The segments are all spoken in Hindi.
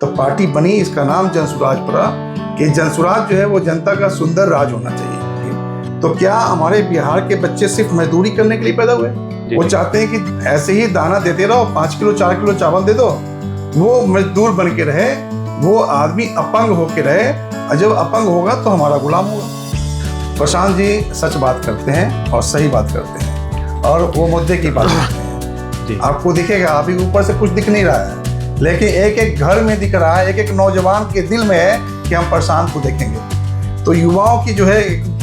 तो पार्टी बनी, इसका नाम जनसुराज पड़ा कि जनसुराज जो है वो जनता का सुंदर राज होना चाहिए। तो क्या हमारे बिहार के बच्चे सिर्फ मजदूरी करने के लिए पैदा हुए? वो चाहते हैं कि ऐसे ही दाना देते रहो, 5 किलो 4 किलो चावल दे दो, वो मजदूर बन के रहे, वो आदमी अपंग होके रहे, और जब अपंग होगा तो हमारा गुलाम होगा। प्रशांत जी सच बात करते हैं और सही बात करते हैं और वो मुद्दे की बात करते हैं। आपको दिखेगा, अभी ऊपर से कुछ दिख नहीं रहा है, लेकिन एक एक घर में दिख रहा है, एक एक नौजवान के दिल में है कि हम प्रशांत को देखेंगे। तो युवाओं की जो है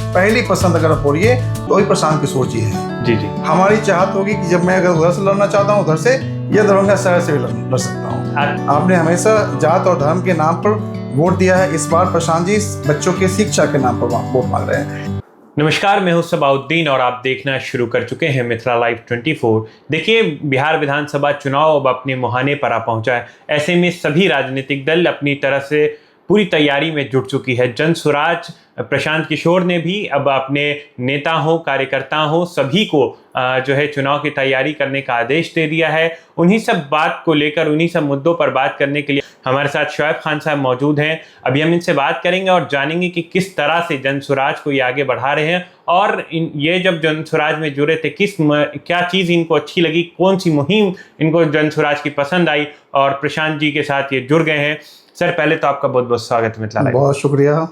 पहली पसंद अगर आप बोलिए तो वही प्रशांत की सोच ही है। जी जी। हमारी चाहत होगी कि जब मैं अगर उधर से लड़ना चाहता हूँ उधर से, या दरभंगा शहर से भी लड़ सकता हूँ। आपने हमेशा जात और धर्म के नाम पर वोट दिया है, इस बार प्रशांत जी बच्चों की शिक्षा के नाम पर वोट मांग रहे हैं। नमस्कार, मैं हूं सबाउद्दीन और आप देखना शुरू कर चुके हैं मित्रा लाइव 24। देखिए, बिहार विधानसभा चुनाव अब अपने मुहाने पर आ पहुंचा है। ऐसे में सभी राजनीतिक दल अपनी तरह से पूरी तैयारी में जुट चुकी है। जनसुराज प्रशांत किशोर ने भी अब अपने नेता हो, कार्यकर्ता हो, सभी को जो है चुनाव की तैयारी करने का आदेश दे दिया है। उन्हीं सब बात को लेकर, उन्हीं सब मुद्दों पर बात करने के लिए हमारे साथ शोएब खान साहब मौजूद हैं। अभी हम इनसे बात करेंगे और जानेंगे कि किस तरह से जनसुराज को ये आगे बढ़ा रहे हैं और ये जब जनसुराज में जुड़े थे क्या चीज़ इनको अच्छी लगी, कौन सी मुहिम इनको जनसुराज की पसंद आई और प्रशांत जी के साथ ये जुड़ गए हैं। सर, पहले तो आपका बहुत बहुत स्वागत है मित्रा लाइव। बहुत शुक्रिया।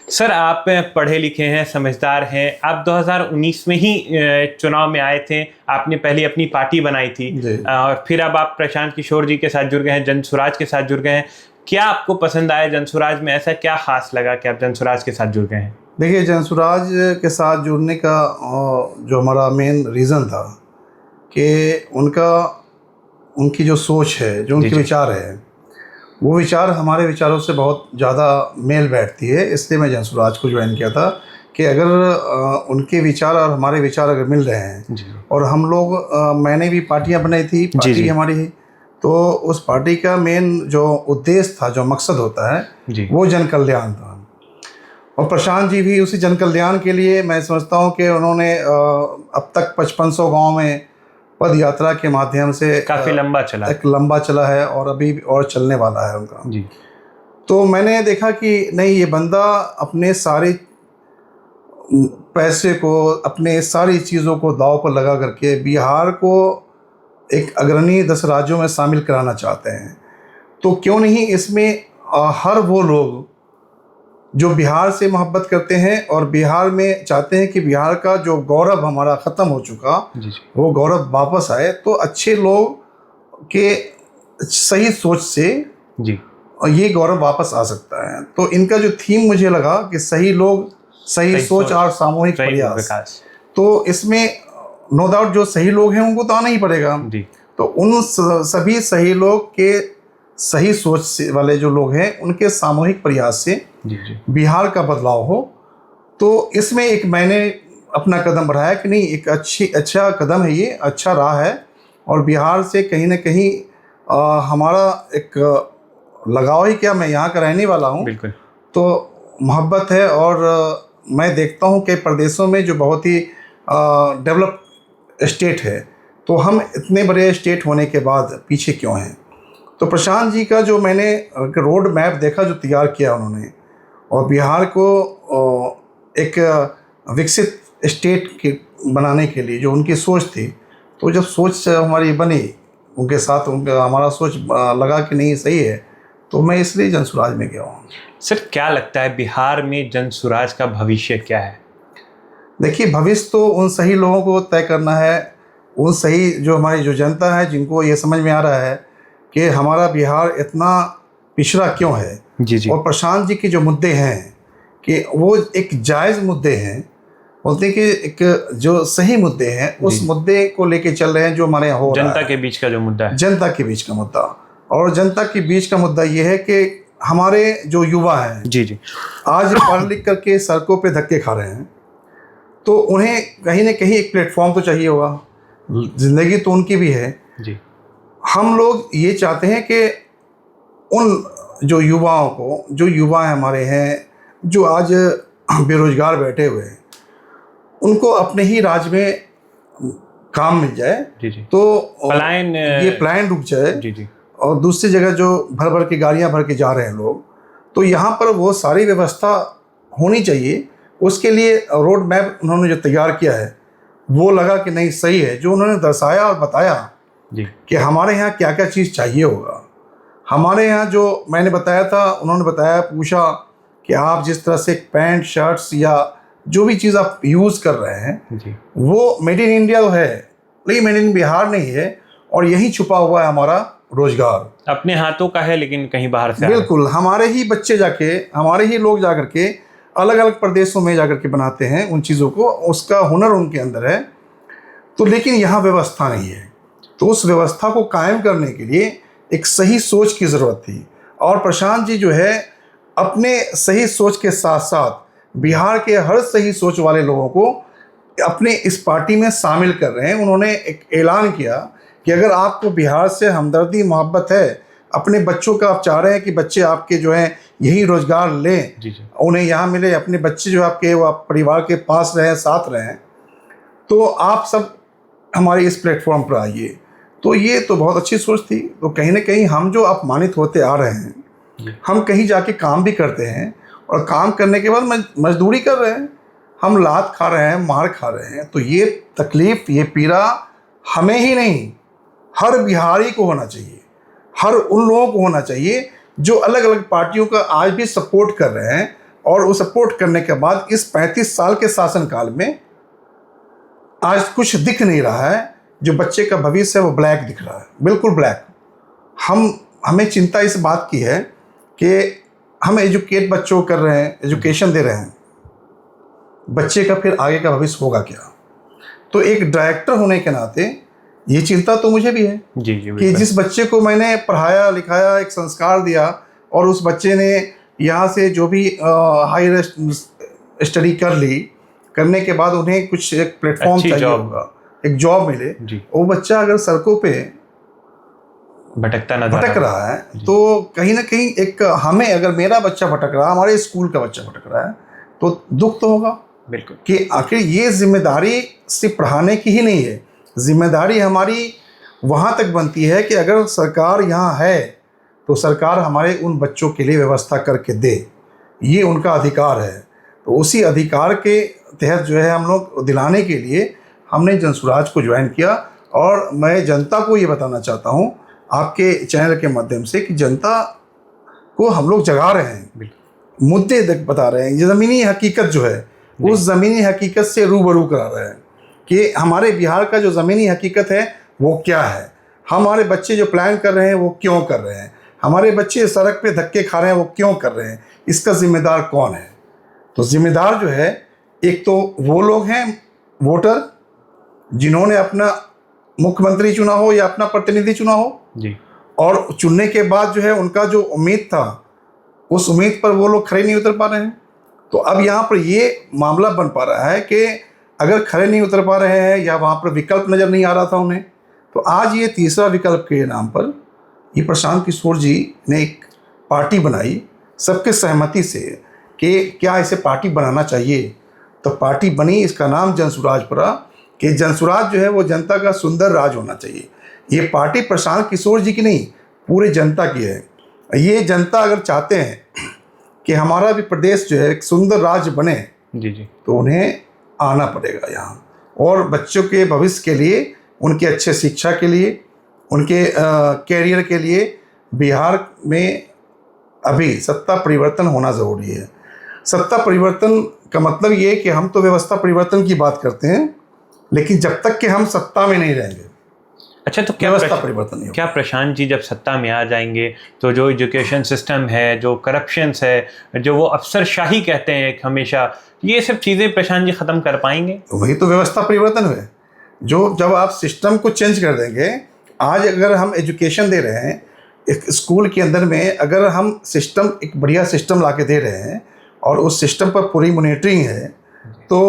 सर, आप पढ़े लिखे हैं, समझदार हैं। आप 2019 में ही चुनाव में आए थे, आपने पहले अपनी पार्टी बनाई थी और फिर अब आप प्रशांत किशोर जी के साथ जुड़ गए हैं, जनसुराज के साथ जुड़ गए हैं। क्या आपको पसंद आया जनसुराज में? ऐसा क्या खास लगा कि आप जनसुराज के साथ जुड़ गए हैं? देखिए, जनसुराज के साथ जुड़ने का जो हमारा मेन रीज़न था कि उनकी जो सोच है, जो उनके विचार है, वो विचार हमारे विचारों से बहुत ज़्यादा मेल बैठती है। इसलिए मैं जनसुराज को ज्वाइन किया था कि अगर उनके विचार और हमारे विचार अगर मिल रहे हैं और हम लोग मैंने भी पार्टियां बनाई थी, पार्टी हमारी, तो उस पार्टी का मेन जो उद्देश्य था, जो मकसद होता है, वो जन कल्याण था। और प्रशांत जी भी उसी जन कल्याण के लिए मैं समझता हूँ कि उन्होंने अब तक 5500 गाँव में पद यात्रा के माध्यम से काफ़ी लंबा चला है और अभी और चलने वाला है उनका जी। तो मैंने देखा कि नहीं, ये बंदा अपने सारे पैसे को, अपने सारी चीज़ों को दांव पर लगा करके बिहार को एक अग्रणी 10 राज्यों में शामिल कराना चाहते हैं। तो क्यों नहीं इसमें हर वो लोग जो बिहार से मोहब्बत करते हैं और बिहार में चाहते हैं कि बिहार का जो गौरव हमारा ख़त्म हो चुका वो गौरव वापस आए, तो अच्छे लोग के सही सोच से ये गौरव वापस आ सकता है। तो इनका जो थीम मुझे लगा कि सही लोग, सही सोच और सामूहिक प्रयास, तो इसमें नो डाउट जो सही लोग हैं उनको तो आना ही पड़ेगा। तो उन सभी सही लोग के, सही सोच वाले जो लोग हैं, उनके सामूहिक प्रयास से बिहार का बदलाव हो। तो इसमें एक मैंने अपना कदम बढ़ाया कि नहीं, एक अच्छा कदम है, ये अच्छा राह है और बिहार से कहीं ना कहीं हमारा एक लगाव ही क्या, मैं यहाँ का रहने वाला हूँ, तो मोहब्बत है। और मैं देखता हूँ कि प्रदेशों में जो बहुत ही डेवलप स्टेट है, तो हम इतने बड़े स्टेट होने के बाद पीछे क्यों हैं। तो प्रशांत जी का जो मैंने रोड मैप देखा जो तैयार किया उन्होंने, और बिहार को एक विकसित स्टेट के बनाने के लिए जो उनकी सोच थी, तो जब सोच हमारी बनी उनके साथ, हमारा सोच लगा कि नहीं सही है, तो मैं इसलिए जनसुराज में गया हूँ। सर, क्या लगता है बिहार में जनसुराज का भविष्य क्या है? देखिए, भविष्य तो उन सही लोगों को तय करना है, उन सही जो हमारी जो जनता है, जिनको ये समझ में आ रहा है कि हमारा बिहार इतना पिछड़ा क्यों है। और प्रशांत जी के जो मुद्दे हैं कि वो एक जायज़ मुद्दे हैं, बोलते हैं कि एक जो सही मुद्दे हैं, उस मुद्दे को लेके चल रहे हैं जो हमारे यहाँ हो रहा है। जनता के बीच का जो मुद्दा है, जनता के बीच का मुद्दा। और जनता के बीच का मुद्दा ये है कि हमारे जो युवा हैं आज पढ़ लिख करके सड़कों पे धक्के खा रहे हैं, तो उन्हें कहीं ना कहीं एक प्लेटफॉर्म तो चाहिए होगा, जिंदगी तो उनकी भी है हम लोग ये चाहते हैं कि उन जो युवाओं को, जो युवा हमारे हैं जो आज बेरोजगार बैठे हुए हैं, उनको अपने ही राज्य में काम मिल जाए, तो पलायन, ये पलायन रुक जाए और दूसरी जगह जो भर भर के गाड़ियाँ भर के जा रहे हैं लोग, तो यहाँ पर वो सारी व्यवस्था होनी चाहिए। उसके लिए रोड मैप उन्होंने जो तैयार किया है वो लगा कि नहीं सही है, जो उन्होंने दर्शाया और बताया जी कि हमारे यहाँ क्या क्या चीज़ चाहिए होगा। हमारे यहाँ जो मैंने बताया था, उन्होंने बताया, पूछा कि आप जिस तरह से पैंट शर्ट्स या जो भी चीज़ आप यूज़ कर रहे हैं जी वो मेड इन इंडिया तो है, लेकिन मेड इन बिहार नहीं है, और यही छुपा हुआ है हमारा रोजगार। अपने हाथों का है लेकिन कहीं बाहर से आ रहा है। बिल्कुल, हमारे ही बच्चे जाके, हमारे ही लोग जाकर के अलग अलग प्रदेशों में जाकर के बनाते हैं उन चीज़ों को, उसका हुनर उनके अंदर है। तो लेकिन यहाँ व्यवस्था नहीं है, तो उस व्यवस्था को कायम करने के लिए एक सही सोच की ज़रूरत थी। और प्रशांत जी जो है अपने सही सोच के साथ साथ बिहार के हर सही सोच वाले लोगों को अपने इस पार्टी में शामिल कर रहे हैं। उन्होंने एक ऐलान किया कि अगर आपको बिहार से हमदर्दी मोहब्बत है, अपने बच्चों का आप चाह रहे हैं कि बच्चे आपके जो हैं यही रोज़गार लें, जी जी उन्हें यहाँ मिले, अपने बच्चे जो आपके वो आप परिवार के पास रहें, साथ रहें, तो आप सब हमारे इस प्लेटफॉर्म पर आइए। तो ये तो बहुत अच्छी सोच थी। तो कहीं ना कहीं हम जो अपमानित होते आ रहे हैं, हम कहीं जाके काम भी करते हैं और काम करने के बाद मजदूरी कर रहे हैं, हम लात खा रहे हैं, मार खा रहे हैं, तो ये तकलीफ़, ये पीड़ा हमें ही नहीं, हर बिहारी को होना चाहिए, हर उन लोगों को होना चाहिए जो अलग अलग पार्टियों का आज भी सपोर्ट कर रहे हैं। और वो सपोर्ट करने के बाद इस 35 साल के शासनकाल में आज कुछ दिख नहीं रहा है। जो बच्चे का भविष्य है वो ब्लैक दिख रहा है, बिल्कुल ब्लैक। हमें चिंता इस बात की है कि हम एजुकेट बच्चों को कर रहे हैं, एजुकेशन दे रहे हैं, बच्चे का फिर आगे का भविष्य होगा क्या। तो एक डायरेक्टर होने के नाते ये चिंता तो मुझे भी है जी जी कि जिस बच्चे को मैंने पढ़ाया लिखाया, एक संस्कार दिया, और उस बच्चे ने यहाँ से जो भी हायर स्टडी कर ली, करने के बाद उन्हें कुछ एक प्लेटफॉर्म चाहिए होगा, एक जॉब मिले, वो बच्चा अगर सड़कों पे भटक रहा है, तो कहीं ना कहीं एक हमें, अगर मेरा बच्चा भटक रहा है, हमारे स्कूल का बच्चा भटक रहा है, तो दुख तो होगा बिल्कुल कि आखिर ये जिम्मेदारी सिर्फ पढ़ाने की ही नहीं है, जिम्मेदारी हमारी वहाँ तक बनती है कि अगर सरकार यहाँ है तो सरकार हमारे उन बच्चों के लिए व्यवस्था करके दे, ये उनका अधिकार है। तो उसी अधिकार के तहत जो है हम लोग दिलाने के लिए हमने जनसुराज को ज्वाइन किया। और मैं जनता को ये बताना चाहता हूँ आपके चैनल के माध्यम से कि जनता को हम लोग जगा रहे हैं, मुद्दे बता रहे हैं, ये ज़मीनी हकीकत जो है उस ज़मीनी हकीकत से रूबरू करा रहे हैं कि हमारे बिहार का जो ज़मीनी हकीकत है वो क्या है, हमारे बच्चे जो प्लान कर रहे हैं वो क्यों कर रहे हैं, हमारे बच्चे सड़क पे धक्के खा रहे हैं वो क्यों कर रहे हैं, इसका ज़िम्मेदार कौन है। तो ज़िम्मेदार जो है, एक तो वो लोग हैं वोटर जिन्होंने अपना मुख्यमंत्री चुना हो या अपना प्रतिनिधि चुना हो जी, और चुनने के बाद जो है उनका जो उम्मीद था उस उम्मीद पर वो लोग खड़े नहीं उतर पा रहे हैं। तो अब यहाँ पर ये मामला बन पा रहा है कि अगर खड़े नहीं उतर पा रहे हैं या वहाँ पर विकल्प नज़र नहीं आ रहा था उन्हें, तो आज ये तीसरा विकल्प के नाम पर ये प्रशांत किशोर जी ने एक पार्टी बनाई सबके सहमति से कि क्या इसे पार्टी बनाना चाहिए। तो पार्टी बनी, इसका नाम जनसुराज पड़ा कि जनसुराज जो है वो जनता का सुंदर राज होना चाहिए। ये पार्टी प्रशांत किशोर जी की नहीं, पूरे जनता की है। ये जनता अगर चाहते हैं कि हमारा भी प्रदेश जो है एक सुंदर राज्य बने, जी जी, तो उन्हें आना पड़ेगा यहाँ, और बच्चों के भविष्य के लिए, उनके अच्छे शिक्षा के लिए, उनके कैरियर के लिए बिहार में अभी सत्ता परिवर्तन होना ज़रूरी है। सत्ता परिवर्तन का मतलब ये कि हम तो व्यवस्था परिवर्तन की बात करते हैं, लेकिन जब तक कि हम सत्ता में नहीं रहेंगे, अच्छा, तो क्या व्यवस्था परिवर्तन नहीं होगा। क्या प्रशांत जी जब सत्ता में आ जाएंगे तो जो एजुकेशन सिस्टम है, जो करप्शंस है, जो वो अफसरशाही कहते हैं हमेशा, ये सब चीज़ें प्रशांत जी ख़त्म कर पाएंगे? वही तो व्यवस्था परिवर्तन हुए, जो जब आप सिस्टम को चेंज कर देंगे। आज अगर हम एजुकेशन दे रहे हैं, एक स्कूल के अंदर में अगर हम सिस्टम, एक बढ़िया सिस्टम ला के दे रहे हैं और उस सिस्टम पर पूरी मॉनिटरिंग है, तो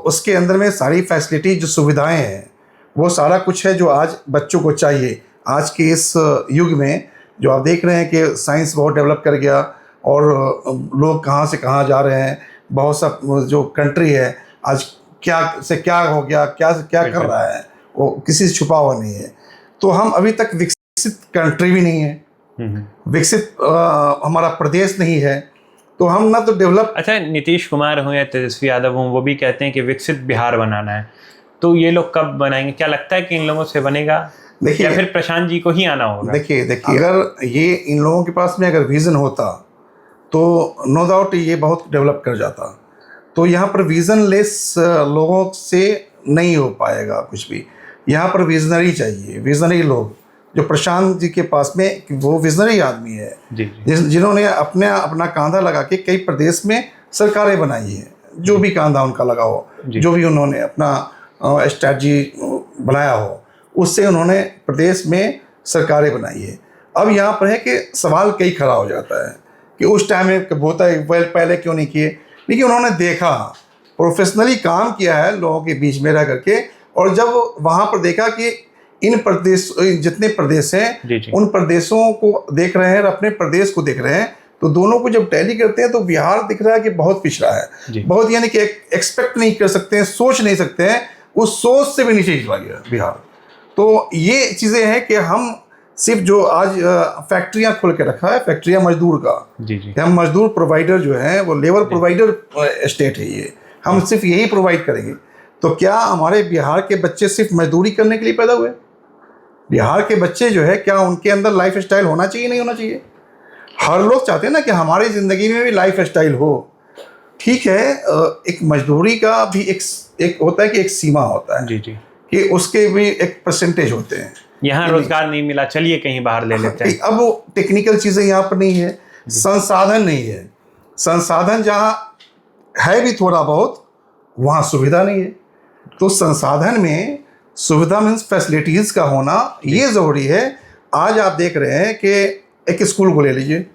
उसके अंदर में सारी फैसिलिटी, जो सुविधाएं हैं, वो सारा कुछ है जो आज बच्चों को चाहिए। आज के इस युग में जो आप देख रहे हैं कि साइंस बहुत डेवलप कर गया और लोग कहाँ से कहाँ जा रहे हैं, बहुत सा जो कंट्री है आज क्या से क्या हो गया, क्या से क्या कर रहा है, वो किसी से छुपा हुआ नहीं है। तो हम अभी तक विकसित कंट्री भी नहीं है, विकसित हमारा प्रदेश नहीं है, तो हम ना तो डेवलप। अच्छा, नीतीश कुमार हो या तेजस्वी यादव हो, वो भी कहते हैं कि विकसित बिहार बनाना है, तो ये लोग कब बनाएंगे? क्या लगता है कि इन लोगों से बनेगा, देखिए, या फिर प्रशांत जी को ही आना होगा? देखिए अगर ये इन लोगों के पास में अगर विज़न होता तो नो डाउट ये बहुत डेवलप कर जाता। तो यहाँ पर विज़न लेस लोगों से नहीं हो पाएगा कुछ भी। यहाँ पर विजनरी चाहिए, विजनरी लोग, जो प्रशांत जी के पास में वो विजनरी आदमी है जिन्होंने अपना कांधा लगा के कई प्रदेश में सरकारें बनाई है, जो भी कांधा उनका लगा हो, जो भी उन्होंने अपना स्ट्रैटेजी बनाया हो, उससे उन्होंने प्रदेश में सरकारें बनाई है। अब यहाँ पर है कि सवाल कई खड़ा हो जाता है कि उस टाइम में होता है पहले क्यों नहीं किए, लेकिन उन्होंने देखा, प्रोफेशनली काम किया है लोगों के बीच में रह करके, और जब वहाँ पर देखा कि इन प्रदेश, जितने प्रदेश हैं उन प्रदेशों को देख रहे हैं और अपने प्रदेश को देख रहे हैं, तो दोनों को जब टैली करते हैं तो बिहार दिख रहा है कि बहुत पिछड़ा है, बहुत, यानी कि एक्सपेक्ट नहीं कर सकते हैं, सोच नहीं सकते हैं, उस सोच से भी नीचे चला गया बिहार। तो ये चीज़ें हैं कि हम सिर्फ जो आज फैक्ट्रियां खोल के रखा है, फैक्ट्रियां मजदूर का, हम मजदूर प्रोवाइडर जो है वो लेबर प्रोवाइडर स्टेट है, ये हम सिर्फ यही प्रोवाइड करेंगे। तो क्या हमारे बिहार के बच्चे सिर्फ मजदूरी करने के लिए पैदा हुए? बिहार के बच्चे जो है, क्या उनके अंदर लाइफ स्टाइल होना चाहिए, नहीं होना चाहिए? हर लोग चाहते हैं ना कि हमारी ज़िंदगी में भी लाइफ स्टाइल हो। ठीक है, एक मजदूरी का भी एक होता है कि एक सीमा होता है कि उसके भी एक परसेंटेज होते हैं। यहाँ रोजगार नहीं मिला, चलिए कहीं बाहर ले लेते हैं। अब वो टेक्निकल चीज़ें यहाँ पर नहीं है, संसाधन नहीं है, संसाधन जहाँ है भी थोड़ा बहुत, वहाँ सुविधा नहीं है। तो संसाधन में सुविधा मीन्स फैसिलिटीज़ का होना ये ज़रूरी है। आज आप देख रहे हैं कि एक स्कूल को ले लीजिए,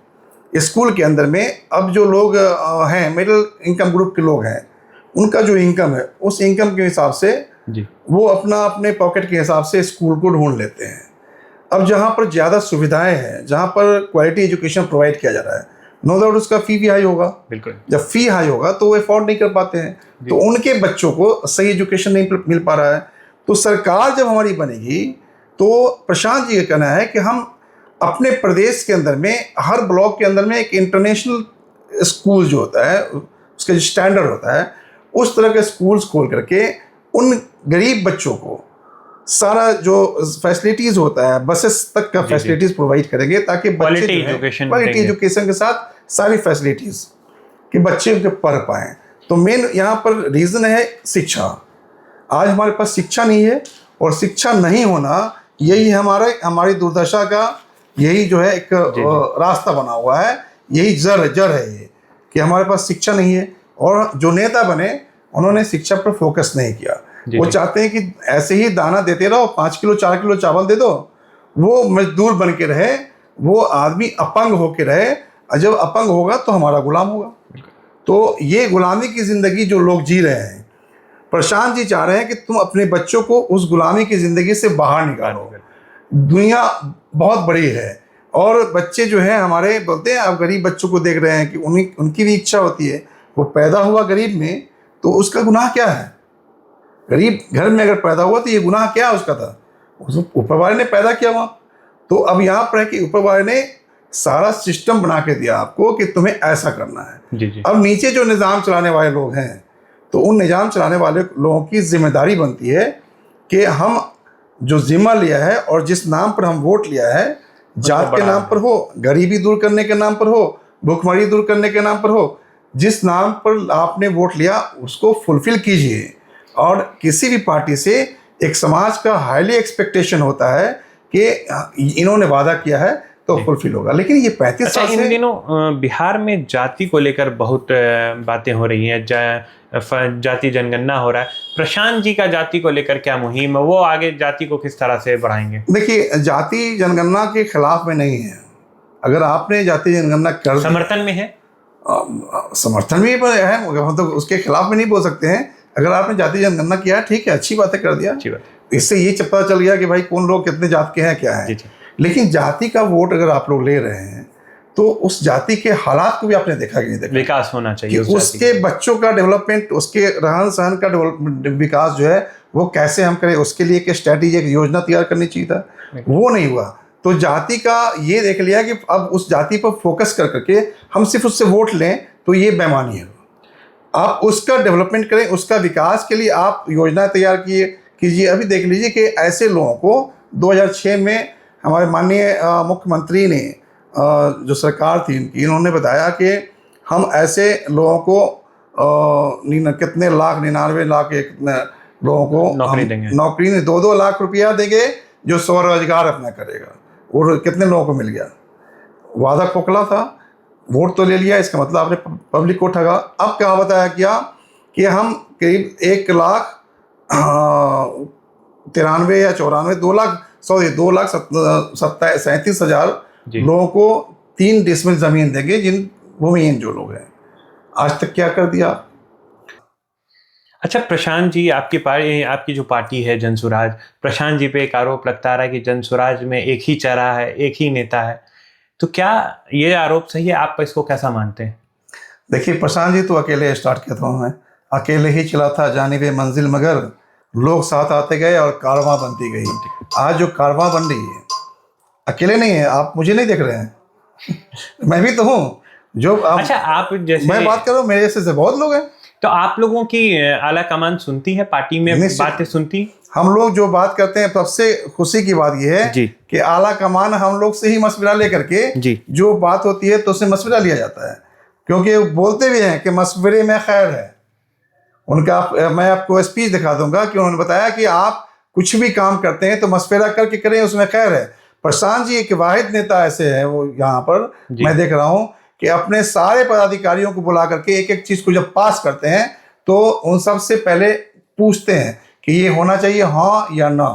स्कूल के अंदर में अब जो लोग हैं, मिडिल इनकम ग्रुप के लोग हैं, उनका जो इनकम है उस इनकम के हिसाब से वो अपने पॉकेट के हिसाब से स्कूल को ढूंढ लेते हैं। अब जहाँ पर ज़्यादा सुविधाएं हैं, जहाँ पर क्वालिटी एजुकेशन प्रोवाइड किया जा रहा है, नो डाउट उसका फ़ी भी हाई होगा। बिल्कुल, जब फ़ी हाई होगा तो वो अफोर्ड नहीं कर पाते हैं, तो उनके बच्चों को सही एजुकेशन नहीं मिल पा रहा है। तो सरकार जब हमारी बनेगी तो प्रशांत जी का कहना है कि हम अपने प्रदेश के अंदर में हर ब्लॉक के अंदर में एक इंटरनेशनल स्कूल जो होता है, उसका जो स्टैंडर्ड होता है, उस तरह के स्कूल्स खोल करके उन गरीब बच्चों को सारा जो फैसिलिटीज़ होता है, बसेस तक का फैसिलिटीज़ प्रोवाइड करेंगे, ताकि क्वालिटी एजुकेशन के साथ सारी फैसिलिटीज़ कि बच्चे पढ़ पाएँ। तो मेन यहाँ पर रीज़न है शिक्षा। आज हमारे पास शिक्षा नहीं है, और शिक्षा नहीं होना यही हमारी दुर्दशा का यही जो है एक रास्ता बना हुआ है, यही जड़ है ये, कि हमारे पास शिक्षा नहीं है। और जो नेता बने उन्होंने शिक्षा पर फोकस नहीं किया। वो चाहते हैं कि ऐसे ही दाना देते रहो, 5 किलो 4 किलो चावल दे दो, वो मजदूर बन के रहे, वो आदमी अपंग होके रहे, और जब अपंग होगा तो हमारा गुलाम होगा। तो ये गुलामी की ज़िंदगी जो लोग जी रहे हैं, प्रशांत जी चाह रहे हैं कि तुम अपने बच्चों को उस गुलामी की ज़िंदगी से बाहर निकालो। दुनिया बहुत बड़ी है, और बच्चे जो हैं हमारे, बोलते हैं आप गरीब बच्चों को देख रहे हैं कि उनकी भी इच्छा होती है, वो पैदा हुआ गरीब में तो उसका गुनाह क्या है? गरीब घर में अगर पैदा हुआ तो ये गुनाह क्या उसका था? ऊपर वाले ने पैदा किया वहाँ। तो अब यहाँ पर है कि ऊपर वाले ने सारा सिस्टम बना के दिया आपको कि तुम्हें ऐसा करना है। अब नीचे जो निज़ाम चलाने वाले लोग हैं, तो उन निज़ाम चलाने वाले लोगों की जिम्मेदारी बनती है कि हम जो जिम्मा लिया है और जिस नाम पर हम वोट लिया है, जात के नाम पर हो, गरीबी दूर करने के नाम पर हो, भूखमरी दूर करने के नाम पर हो, जिस नाम पर आपने वोट लिया उसको फुलफिल कीजिए। और किसी भी पार्टी से एक समाज का हाईली एक्सपेक्टेशन होता है कि इन्होंने वादा किया है तो फुलफिल होगा। लेकिन ये 35 साल से इन दिनों बिहार में जाति को लेकर बहुत बातें हो रही हैं, जाति जनगणना हो रहा है। प्रशांत जी का जाति को लेकर क्या मुहिम है? वो आगे जाति को किस तरह से बढ़ाएंगे? देखिए, जाति जनगणना के खिलाफ में नहीं है। अगर आपने जाति जनगणना कर, समर्थन में है, समर्थन भी है, मतलब उसके खिलाफ में नहीं बोल सकते हैं। अगर आपने जाति जनगणना किया है, ठीक है, अच्छी बातें कर दिया, अच्छी बात। इससे ये पता चल गया कि भाई कौन लोग कितने जात के हैं, क्या है। लेकिन जाति का वोट अगर आप लोग ले रहे हैं तो उस जाति के हालात को भी आपने देखा कि नहीं देखा? विकास होना चाहिए, उसके बच्चों का डेवलपमेंट, उसके रहन सहन का विकास जो है वो कैसे हम करें, उसके लिए एक स्ट्रैटेजी, एक योजना तैयार करनी चाहिए था, वो नहीं हुआ। तो जाति का ये देख लिया कि अब उस जाति पर फोकस कर करके हम सिर्फ उससे वोट लें, तो ये बेईमानी है। आप उसका डेवलपमेंट करें, उसका विकास के लिए आप योजना तैयार कीजिए। अभी देख लीजिए कि ऐसे लोगों को 2006 में हमारे माननीय मुख्यमंत्री ने, जो सरकार थी इनकी, इन्होंने बताया कि हम ऐसे लोगों को कितने लाख, 99 लाख कितने लोगों को नौकरी देंगे, नौकरी नहीं, 2-2 लाख रुपया देंगे जो स्वरोजगार अपना करेगा। और कितने लोगों को मिल गया? वादा खोखला था, वोट तो ले लिया, इसका मतलब आपने पब्लिक को ठगा। अब क्या बताया क्या कि हम करीब 1,93,000 या 94, 2,37,000 लोगों को 3 डिसमिल जमीन देंगे, जिन भूमिहीन जो लोग हैं। आज तक क्या कर दिया? अच्छा प्रशांत जी, आपकी जो पार्टी है जनसुराज, प्रशांत जी पे एक आरोप लगता रहा है कि जनसुराज में एक ही चेहरा है, एक ही नेता है, तो क्या ये आरोप सही है? आप इसको कैसा मानते हैं? देखिए, प्रशांत जी तो अकेले स्टार्ट किया था उन्होंने, अकेले ही चला था जानिबे मंजिल, मगर लोग साथ आते गए और कारवां बनती गई। आज जो कारवां बन रही है, अकेले नहीं है। आप मुझे नहीं देख रहे हैं मैं भी तो हूँ। जो अच्छा, आप जैसे मैं बात कर रहा हूँ, मेरे जैसे बहुत लोग हैं। तो आप लोगों की आला कमान सुनती है, पार्टी में बातें सुनती? हम लोग जो बात करते हैं, सबसे खुशी की बात यह है कि आला कमान हम लोग से ही मशवरा लेकर के जो बात होती है तो उससे मशवरा लिया जाता है, क्योंकि बोलते भी हैं कि मशवरे में खैर है उनका। मैं आपको स्पीच दिखा दूंगा कि उन्होंने बताया कि आप कुछ भी काम करते हैं तो मशवरा करके करें, उसमें खैर है। प्रशांत जी एक वाहिद नेता ऐसे है वो यहाँ पर मैं देख रहा हूँ कि अपने सारे पदाधिकारियों को बुला करके एक एक चीज को जब पास करते हैं तो उन सबसे पहले पूछते हैं कि ये होना चाहिए हाँ या ना।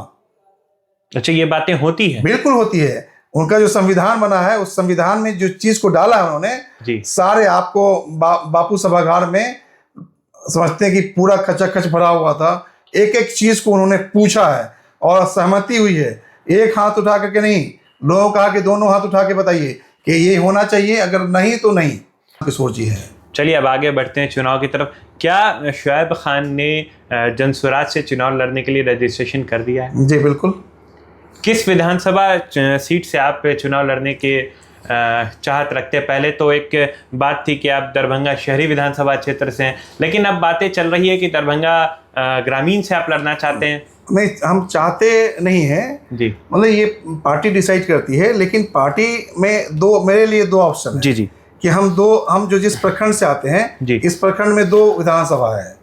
अच्छा, ये बातें होती है? बिल्कुल होती है। उनका जो संविधान बना है, उस संविधान में जो चीज को डाला है उन्होंने, सारे आपको बापू सभागार में समझते हैं कि पूरा खचाखच भरा हुआ था। एक एक चीज को उन्होंने पूछा है और सहमति हुई है। एक हाथ उठा करके नहीं, लोगों कहा कि दोनों हाथ उठा के बताइए कि ये होना चाहिए, अगर नहीं तो नहीं। किशोर जी है। चलिए अब आगे बढ़ते हैं चुनाव की तरफ। क्या शुएब खान ने जनसुराज से चुनाव लड़ने के लिए रजिस्ट्रेशन कर दिया है? जी बिल्कुल। किस विधानसभा सीट से आप चुनाव लड़ने के चाहत रखते हैं? पहले तो एक बात थी कि आप दरभंगा शहरी विधानसभा क्षेत्र से हैं, लेकिन अब बातें चल रही है कि दरभंगा ग्रामीण से आप लड़ना चाहते हैं। नहीं, हम चाहते नहीं हैं जी, मतलब ये पार्टी डिसाइड करती है, लेकिन पार्टी में मेरे लिए दो ऑप्शन है जी कि हम जो जिस प्रखंड से आते हैं, इस प्रखंड में 2 विधानसभा है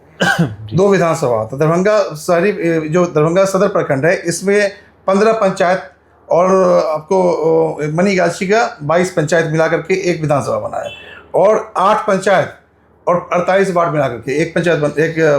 2 विधानसभा। तो दरभंगा शहरी, जो दरभंगा सदर प्रखंड है, इसमें 15 पंचायत और आपको मनीगाछी का 22 पंचायत मिला करके एक विधानसभा बना है, और 8 पंचायत और 48 वार्ड मिला करके एक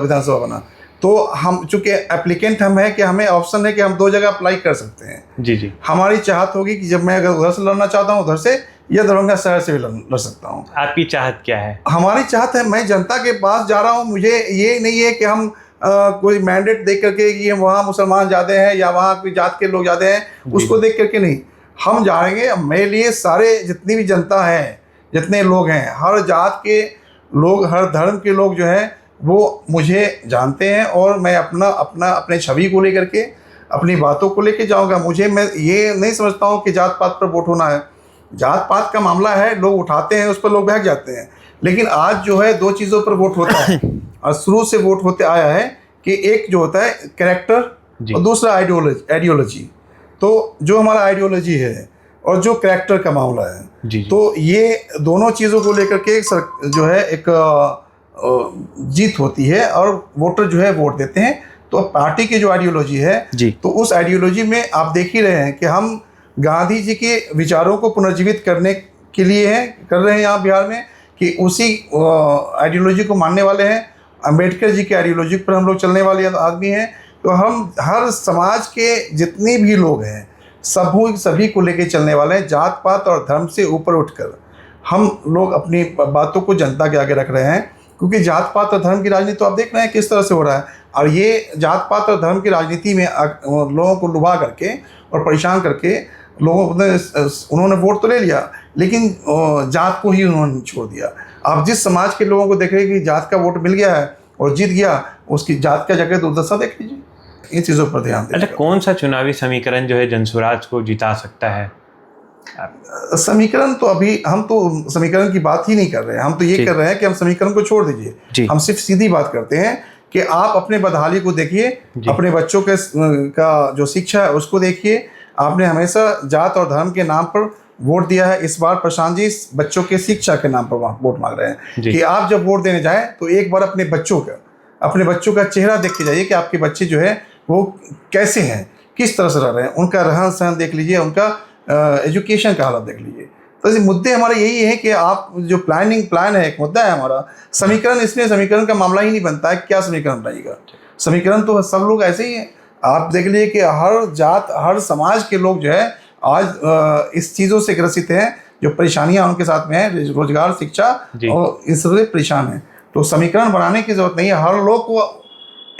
विधानसभा बना। तो हम चूंकि एप्लीकेंट हम हैं कि हमें ऑप्शन है कि हम 2 जगह अप्लाई कर सकते हैं जी। हमारी चाहत होगी कि जब मैं अगर उधर से लड़ना चाहता हूँ उधर से, या दरभंगा शहर से भी लड़ सकता हूँ। आपकी चाहत क्या है? हमारी चाहत है, मैं जनता के पास जा रहा हूँ। मुझे ये नहीं है कि हम कोई मैंडेट देख करके कि वहाँ मुसलमान ज़्यादा हैं या वहाँ कोई जात के लोग ज़्यादा हैं, उसको देख करके नहीं। हम जाएंगे, मेरे लिए सारे जितनी भी जनता है, जितने लोग हैं, हर जात के लोग, हर धर्म के लोग जो हैं वो मुझे जानते हैं, और मैं अपने छवि को लेकर के, अपनी बातों को लेकर जाऊंगा। मैं ये नहीं समझता हूँ कि जात पात पर वोट होना है। जात पात का मामला है, लोग उठाते हैं, उस पर लोग बहक जाते हैं। लेकिन आज जो है 2 चीज़ों पर वोट होता है और शुरू से वोट होते आया है कि एक जो होता है कैरेक्टर और दूसरा आइडियोलॉजी। तो जो हमारा आइडियोलॉजी है और जो कैरेक्टर का मामला है, तो ये दोनों चीज़ों को लेकर के जो है एक जीत होती है और वोटर जो है वोट देते हैं। तो पार्टी की जो आइडियोलॉजी है, तो उस आइडियोलॉजी में आप देख ही रहे हैं कि हम गांधी जी के विचारों को पुनर्जीवित करने के लिए कर रहे हैं यहाँ बिहार में, कि उसी आइडियोलॉजी को मानने वाले हैं। अंबेडकर जी के आइडियोलॉजी पर हम लोग चलने वाले आदमी हैं। तो हम हर समाज के जितने भी लोग हैं सभी को लेके चलने वाले हैं। जात पात और धर्म से ऊपर उठकर हम लोग अपनी बातों को जनता के आगे रख रहे हैं, क्योंकि जात पात और धर्म की राजनीति तो आप देख रहे हैं किस तरह से हो रहा है। और ये जात पात और धर्म की राजनीति में लोगों को लुभा करके और परेशान करके उन्होंने वोट तो ले लिया, लेकिन जात को ही उन्होंने छोड़ दिया। आप जिस समाज के लोगों को देख रहे हैं कि जात का वोट मिल गया है और जीत गया, उसकी जात का जगह दुर्दशा देख लीजिए। इन चीज़ों पर ध्यान दें। अच्छा, कौन सा चुनावी समीकरण जो है जनसुराज को जिता सकता है? समीकरण तो अभी हम तो समीकरण की बात ही नहीं कर रहे हैं, हम तो ये कर रहे हैं कि हम समीकरण को छोड़ दीजिए, हम सिर्फ सीधी बात करते हैं कि आप अपने बदहाली को देखिए, अपने बच्चों के का जो शिक्षा है उसको देखिए। आपने हमेशा जात और धर्म के नाम पर वोट दिया है, इस बार प्रशांत जी बच्चों के शिक्षा के नाम पर वोट मांग रहे हैं कि आप जब वोट देने जाएं तो एक बार अपने बच्चों का चेहरा देख के जाइए कि आपके बच्चे जो है वो कैसे हैं, किस तरह से रह रहे हैं, उनका रहन सहन देख लीजिए, उनका एजुकेशन का हालत देख लीजिए। तो इस मुद्दे हमारे यही है कि आप जो प्लान है, एक मुद्दा है हमारा समीकरण, इसमें समीकरण का मामला ही नहीं बनता है। क्या समीकरण बनेगा? समीकरण तो सब लोग ऐसे ही हैं। आप देख लीजिए कि हर जात हर समाज के लोग जो है आज इस चीज़ों से ग्रसित हैं, जो परेशानियां उनके साथ में है, रोजगार, शिक्षा और इससे परेशान है। तो समीकरण बनाने की जरूरत नहीं है, हर लोग को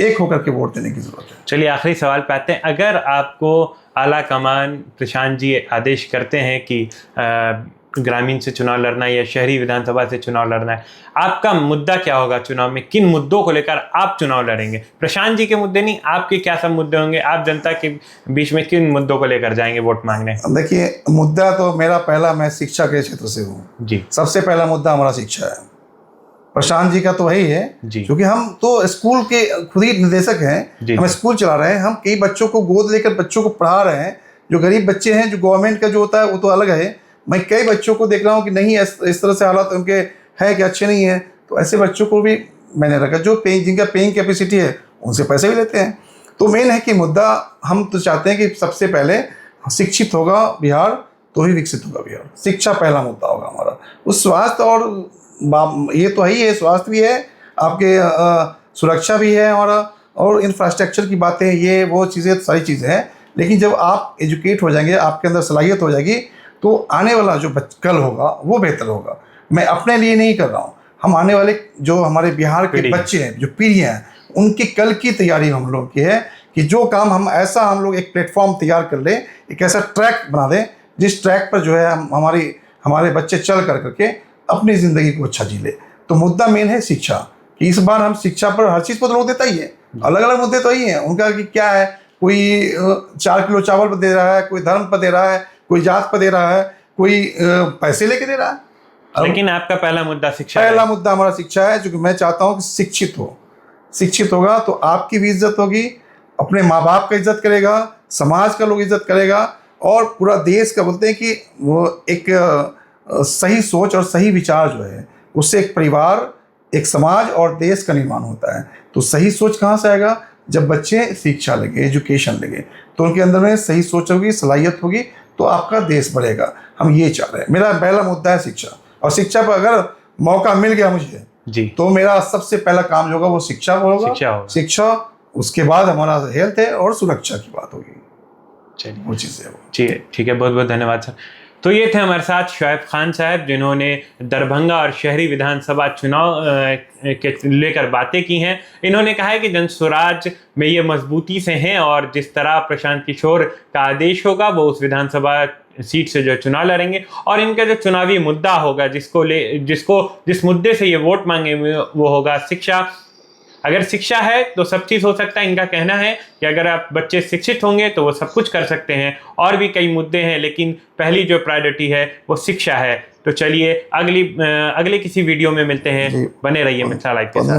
एक होकर के वोट देने की जरूरत है। चलिए आखिरी सवाल पे आते हैं। अगर आपको आला कमान प्रशांत जी आदेश करते हैं कि ग्रामीण से चुनाव लड़ना है या शहरी विधानसभा से चुनाव लड़ना है, आपका मुद्दा क्या होगा चुनाव में? किन मुद्दों को लेकर आप चुनाव लड़ेंगे? प्रशांत जी के मुद्दे नहीं, आपके क्या सब मुद्दे होंगे? आप जनता के बीच में किन मुद्दों को लेकर जाएंगे वोट मांगने? देखिए, मुद्दा तो मेरा पहला, मैं शिक्षा के क्षेत्र से हूँ जी, सबसे पहला मुद्दा हमारा शिक्षा है। प्रशांत जी का तो वही है क्योंकि हम तो स्कूल के खुद ही निदेशक हैं, हम स्कूल चला रहे हैं, हम कई बच्चों को गोद लेकर बच्चों को पढ़ा रहे हैं। जो गरीब बच्चे हैं, जो गवर्नमेंट का जो होता है वो तो अलग है, मैं कई बच्चों को देख रहा हूँ कि नहीं इस तरह से हालात उनके हैं कि अच्छे नहीं है, तो ऐसे बच्चों को भी मैंने रखा। जो जिनका पेइंग कैपेसिटी है उनसे पैसे भी लेते हैं। तो मेन है कि मुद्दा हम तो चाहते हैं कि सबसे पहले शिक्षित होगा बिहार तो ही विकसित होगा बिहार। शिक्षा पहला मुद्दा होगा हमारा। उस स्वास्थ्य और ये तो ही है, स्वास्थ्य भी है, आपके सुरक्षा भी है हमारा, और इंफ्रास्ट्रक्चर की बातें, ये वो चीज़ें सारी चीज़ें हैं। लेकिन जब आप एजुकेट हो जाएंगे, आपके अंदर सलाहियत हो जाएगी, तो आने वाला जो कल होगा वो बेहतर होगा। मैं अपने लिए नहीं कर रहा हूँ, हम आने वाले जो हमारे बिहार के बच्चे हैं, जो पीढ़ियाँ हैं, उनके कल की तैयारी हम लोग की है कि जो काम हम लोग एक प्लेटफॉर्म तैयार कर लें, एक ऐसा ट्रैक बना दें जिस ट्रैक पर जो है हमारे बच्चे चल करके अपनी ज़िंदगी को अच्छा जी ले। तो मुद्दा मेन है शिक्षा, कि इस बार हम शिक्षा पर, हर चीज़ पर लोग देता ही है, अलग अलग मुद्दे तो ही हैं उनका कि क्या है, कोई 4 किलो चावल पर दे रहा है, कोई धर्म पर दे रहा है, कोई जात पर दे रहा है, कोई पैसे लेके दे रहा है। लेकिन आपका पहला मुद्दा शिक्षा पहला मुद्दा हमारा शिक्षा है, क्योंकि मैं चाहता हूँ कि शिक्षित होगा तो आपकी भी इज्जत होगी, अपने माँ बाप का इज्जत करेगा, समाज का लोग इज्जत करेगा, और पूरा देश का, बोलते हैं कि वो एक सही सोच और सही विचार जो है उससे एक परिवार, एक समाज और देश का निर्माण होता है। तो सही सोच कहाँ से आएगा? जब बच्चे शिक्षा लेंगे, एजुकेशन लेंगे, तो उनके अंदर में सही सोच होगी, सलाहियत होगी, तो आपका देश बढ़ेगा। हम ये चाह रहे हैं। मेरा पहला मुद्दा है शिक्षा, और शिक्षा पर अगर मौका मिल गया मुझे तो मेरा सबसे पहला काम जो होगा वो शिक्षा होगा। शिक्षा, उसके बाद हमारा हेल्थ है और सुरक्षा की बात होगी। चलिए, वो चीज़ें हो। ठीक है, बहुत बहुत धन्यवाद सर। तो ये थे हमारे साथ शुएब खान साहब, जिन्होंने दरभंगा और शहरी विधानसभा चुनाव के लेकर बातें की हैं। इन्होंने कहा है कि जनस्वराज में ये मजबूती से हैं, और जिस तरह प्रशांत किशोर का आदेश होगा वो उस विधानसभा सीट से जो चुनाव लड़ेंगे, और इनका जो चुनावी मुद्दा होगा जिस मुद्दे से ये वोट मांगे वो होगा शिक्षा। अगर शिक्षा है तो सब चीज़ हो सकता है। इनका कहना है कि अगर आप बच्चे शिक्षित होंगे तो वो सब कुछ कर सकते हैं। और भी कई मुद्दे हैं, लेकिन पहली जो प्रायोरिटी है वो शिक्षा है। तो चलिए अगले किसी वीडियो में मिलते हैं। बने रहिए मिथिला लाइव के साथ।